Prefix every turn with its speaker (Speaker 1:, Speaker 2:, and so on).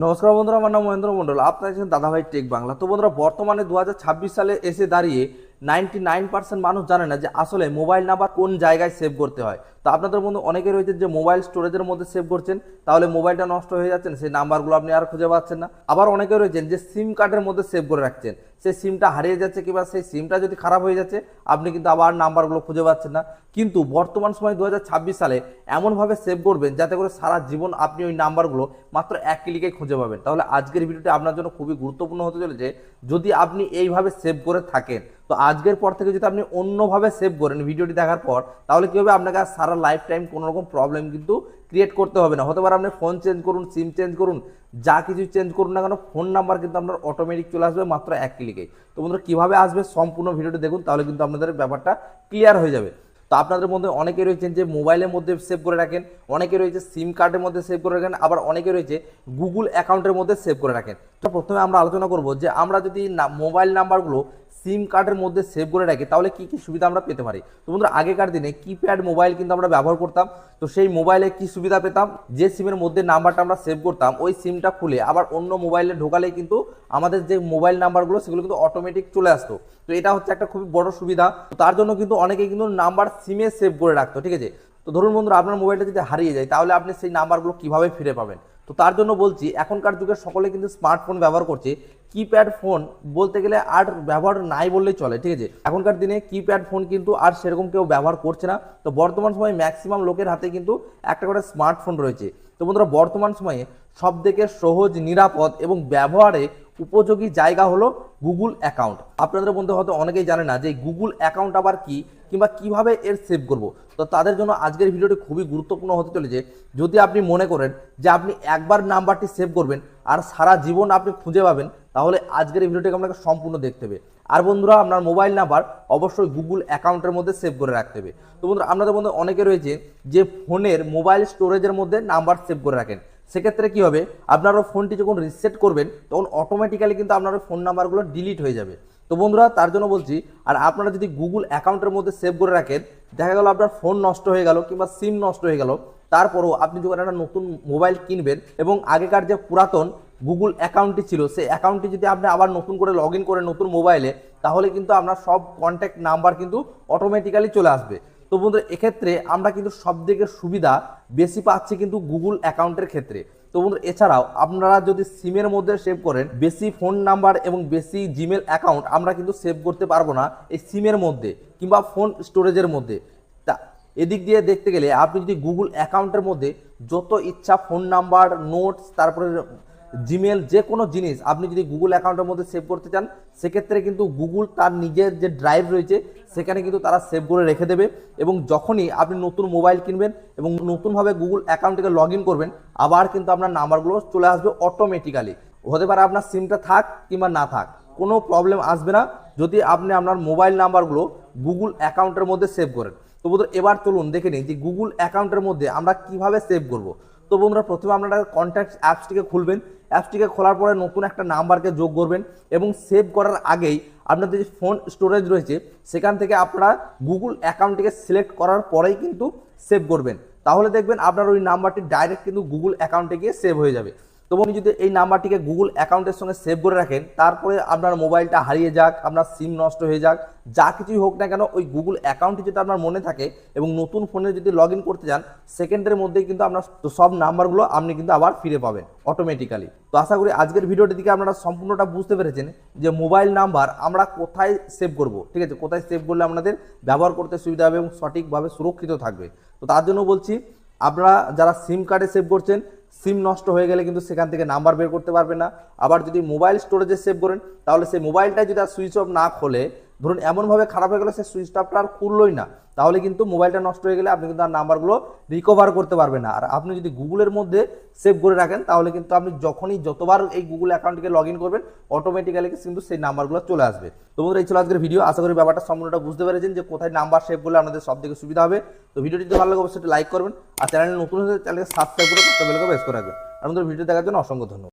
Speaker 1: নমস্কার বন্ধুরা, আমার নাম মহেন্দ্র মন্ডল। আপনারা দেখছেন দাদাভাই টেক বাংলা। তো বন্ধুরা, বর্তমানে 2026 সালে এসে দাঁড়িয়ে 99% মানুষ জানে না যে আসলে মোবাইল নাম্বার কোন জায়গায় সেভ করতে হয়। তো আপনাদের মধ্যে অনেকে রয়েছে যে মোবাইল স্টোরেজের মধ্যে সেভ করছেন, তাহলে মোবাইলটা নষ্ট হয়ে যাচ্ছেন, সেই নাম্বারগুলো আপনি আর খুঁজে পাচ্ছেন না। আবার অনেকে রয়েছেন যে সিম কার্ডের মধ্যে সেভ করে রাখছেন, সেই সিমটা হারিয়ে যাচ্ছে কিংবা সেই সিমটা যদি খারাপ হয়ে যাচ্ছে, আপনি কিন্তু আবার নাম্বারগুলো খুঁজে পাচ্ছেন না। কিন্তু বর্তমান সময় 2026 সালে এমনভাবে সেভ করবেন যাতে করে সারা জীবন আপনি ওই নাম্বারগুলো মাত্র এক ক্লিকে খুঁজে পাবেন। তাহলে আজকের ভিডিওটি আপনার জন্য খুবই গুরুত্বপূর্ণ হতে চলেছে। যদি আপনি এইভাবে সেভ করে থাকেন, তো আজকের পর থেকে যদি আপনি অন্যভাবে সেভ করেন ভিডিওটি দেখার পর, তাহলে কি হবে, আপনাকে আর সারা লাইফ টাইম কোনো রকম প্রবলেম কিন্তু ক্রিয়েট করতে হবে না। হতে পারে আপনি ফোন চেঞ্জ করুন, সিম চেঞ্জ করুন, যা কিছু চেঞ্জ করুন না কেন, ফোন নাম্বার কিন্তু আপনার অটোমেটিক চলে আসবে মাত্র এক ক্লিকেই। তো বন্ধুরা, কীভাবে আসবে সম্পূর্ণ ভিডিওটি দেখুন, তাহলে কিন্তু আপনাদের ব্যাপারটা ক্লিয়ার হয়ে যাবে। তো আপনাদের মধ্যে অনেকে রয়েছেন যে মোবাইলের মধ্যে সেভ করে রাখেন, অনেকে রয়েছে সিম কার্ডের মধ্যে সেভ করে রাখেন, আবার অনেকে রয়েছে গুগল অ্যাকাউন্টের মধ্যে সেভ করে রাখেন। তো প্রথমে আমরা আলোচনা করব যে আমরা যদি মোবাইল নাম্বারগুলো সিম কার্ডের মধ্যে সেভ করে রাখি তাহলে কি কি সুবিধা আমরা পেতে পারি। তো বন্ধুরা, আগেকার দিনে কিপ্যাড মোবাইল কিন্তু আমরা ব্যবহার করতাম। তো সেই মোবাইলে কি সুবিধা পেতাম, যে সিমের মধ্যে নাম্বারটা আমরা সেভ করতাম ওই সিমটা খুলে আবার অন্য মোবাইলে ঢোকালে কিন্তু আমাদের যে মোবাইল নাম্বারগুলো সেগুলো কিন্তু অটোমেটিক চলে আসতো। তো এটা হচ্ছে একটা খুবই বড় সুবিধা। তার জন্য কিন্তু অনেকে কিন্তু নাম্বার সিমে সেভ করে রাখতো, ঠিক আছে। তো ধরুন বন্ধুরা, আপনার মোবাইলটা যদি হারিয়ে যায় তাহলে আপনি সেই নাম্বারগুলো কিভাবে ফিরে পাবেন। তো তার জন্য বলছি, এখনকার যুগে সকলে কিন্তু স্মার্টফোন ব্যবহার করছে। কিপ্যাড ফোন বলতে গেলে আর ব্যবহার নাই বললেই চলে, ঠিক আছে। এখনকার দিনে কিপ্যাড ফোন কিন্তু আর সেরকম কেউ ব্যবহার করছে না। তো বর্তমান সময়ে ম্যাক্সিমাম লোকের হাতে কিন্তু একটা করে স্মার্টফোন রয়েছে। তো বন্ধুরা, বর্তমান সময়ে সবথেকে সহজ, নিরাপদ এবং ব্যবহারে উপযোগী জায়গা হলো গুগল অ্যাকাউন্ট। আপনাদের মধ্যে হয়তো অনেকেই জানে না যে গুগল অ্যাকাউন্ট আবার কি কিংবা কিভাবে এর সেভ করব। তো তাদের জন্য আজকের ভিডিওটি খুবই গুরুত্বপূর্ণ হতে চলেছে। যদি আপনি মনে করেন যে আপনি একবার নাম্বারটি সেভ করবেন আর সারা জীবন আপনি খুঁজে পাবেন, তাহলে আজকের এই ভিডিওটিকে আপনাকে সম্পূর্ণ দেখতে হবে। আর বন্ধুরা, আপনার মোবাইল নাম্বার অবশ্যই গুগল অ্যাকাউন্টের মধ্যে সেভ করে রাখতে হবে। তো বন্ধুরা, আপনাদের মধ্যে অনেকে রয়েছে যে ফোনের মোবাইল স্টোরেজের মধ্যে নাম্বার সেভ করে রাখেন। সেক্ষেত্রে কী হবে, আপনারা ফোনটি যখন রিসেট করবেন তখন অটোমেটিক্যালি কিন্তু আপনার ফোন নাম্বারগুলো ডিলিট হয়ে যাবে। তো বন্ধুরা, তার জন্য বলছি, আর আপনারা যদি গুগল অ্যাকাউন্টের মধ্যে সেভ করে রাখেন, দেখা গেল আপনার ফোন নষ্ট হয়ে গেল কিংবা সিম নষ্ট হয়ে গেল, তারপরও আপনি যখন একটা নতুন মোবাইল কিনবেন এবং আগেকার যে পুরাতন গুগল অ্যাকাউন্টটি ছিল সেই অ্যাকাউন্টটি যদি আপনি আবার নতুন করে লগ ইন করেন নতুন মোবাইলে, তাহলে কিন্তু আপনার সব কন্ট্যাক্ট নাম্বার কিন্তু অটোমেটিক্যালি চলে আসবে। তো বন্ধুরা, এক্ষেত্রে আমরা কিন্তু সবথেকে সুবিধা বেশি পাচ্ছি কিন্তু গুগল অ্যাকাউন্টের ক্ষেত্রে। তো বন্ধুরা, এছাড়াও আপনারা যদি সিমের মধ্যে সেভ করেন, বেশি ফোন নাম্বার এবং বেশি জিমেল অ্যাকাউন্ট আমরা কিন্তু সেভ করতে পারবো না এই সিমের মধ্যে কিংবা ফোন স্টোরেজের মধ্যে। তা এদিক দিয়ে দেখতে গেলে আপনি যদি গুগল অ্যাকাউন্টের মধ্যে যত ইচ্ছা ফোন নাম্বার, নোটস, তারপরে জিমেল, যে কোনো জিনিস আপনি যদি গুগল অ্যাকাউন্টের মধ্যে সেভ করতে চান, সেক্ষেত্রে কিন্তু গুগল তার নিজের যে ড্রাইভ রয়েছে সেখানে কিন্তু তারা সেভ করে রেখে দেবে। এবং যখনই আপনি নতুন মোবাইল কিনবেন এবং নতুনভাবে গুগল অ্যাকাউন্টটিকে লগ ইন করবেন, আবার কিন্তু আপনার নাম্বারগুলো চলে আসবে অটোমেটিক্যালি। হতে পারে আপনার সিমটা থাক কিংবা না থাক, কোনো প্রবলেম আসবে না যদি আপনি আপনার মোবাইল নাম্বারগুলো গুগল অ্যাকাউন্টের মধ্যে সেভ করেন। তো বন্ধুরা, এবার চলুন দেখে নিই যে গুগল অ্যাকাউন্টের মধ্যে আমরা কিভাবে সেভ করব। তো বন্ধুরা, প্রথমে আপনারা কন্ট্যাক্ট অ্যাপসটিকে খুলবেন। অ্যাপসটিকে খোলার পরে নতুন একটা নাম্বারকে যোগ করবেন এবং সেভ করার আগেই আপনাদের যে ফোন স্টোরেজ রয়েছে সেখান থেকে আপনারা গুগল অ্যাকাউন্টটিকে সিলেক্ট করার পরেই কিন্তু সেভ করবেন। তাহলে দেখবেন আপনার ওই নাম্বারটি ডাইরেক্ট কিন্তু গুগল অ্যাকাউন্টে গিয়ে সেভ হয়ে যাবে। তো আপনি যদি এই নাম্বারটিকে গুগল অ্যাকাউন্টের সঙ্গে সেভ করে রাখেন, তারপরে আপনার মোবাইলটা হারিয়ে যাক, আপনার সিম নষ্ট হয়ে যাক, যা কিছুই হোক না কেন, ওই গুগল অ্যাকাউন্টটি যদি আপনার মনে থাকে এবং নতুন ফোনে যদি লগ ইন করতে যান, সেকেন্ডের মধ্যেই কিন্তু আপনার সব নাম্বারগুলো আপনি কিন্তু আবার ফিরে পাবেন অটোমেটিক্যালি। তো আশা করি আজকের ভিডিওটি থেকে আপনারা সম্পূর্ণটা বুঝতে পেরেছেন যে মোবাইল নাম্বার আমরা কোথায় সেভ করব, ঠিক আছে, কোথায় সেভ করলে আপনাদের ব্যবহার করতে সুবিধা হবে এবং সঠিকভাবে সুরক্ষিত থাকবে। তো তার জন্য বলছি, আপনারা যারা সিম কার্ডে সেভ করছেন, সিম নষ্ট হয়ে গেলে কিন্তু সেখান থেকে নাম্বার বের করতে পারবেন না। আবার যদি মোবাইল স্টোরেজে সেভ করেন, তাহলে সেই মোবাইলটাই যদি আর সুইচ অফ না খোলে, ধরুন এমনভাবে খারাপ হয়ে গেলো সে সুইচ অফটা আর খুললোই না, তাহলে কিন্তু মোবাইলটা নষ্ট হয়ে গেলে আপনি কিন্তু আর নাম্বারগুলো রিকভার করতে পারবেন না। আর আপনি যদি গুগলের মধ্যে সেভ করে রাখেন, তাহলে কিন্তু আপনি যখনই যতবার এই গুগল অ্যাকাউন্টটিকে লগ ইন করবেন, অটোমেটিক্যালি কিন্তু সেই নাম্বারগুলো চলে আসবে। তো বন্ধুরা, এই ছিল আজকের ভিডিও। আশা করি ব্যাপারটা সম্পূর্ণটা বুঝতে পেরেছেন যে কোথায় নাম্বার সেভ করলে আপনাদের সব থেকে সুবিধা হবে। তো ভিডিওটি যদি ভালো লাগে অবশ্যই লাইক করবেন, আর চ্যানেলে নতুন হলে চ্যানেলকে সাবস্ক্রাইব করে বেলকে প্রেস করে রাখবেন। আপনাদের ভিডিও দেখার জন্য অসংখ্য ধন্যবাদ।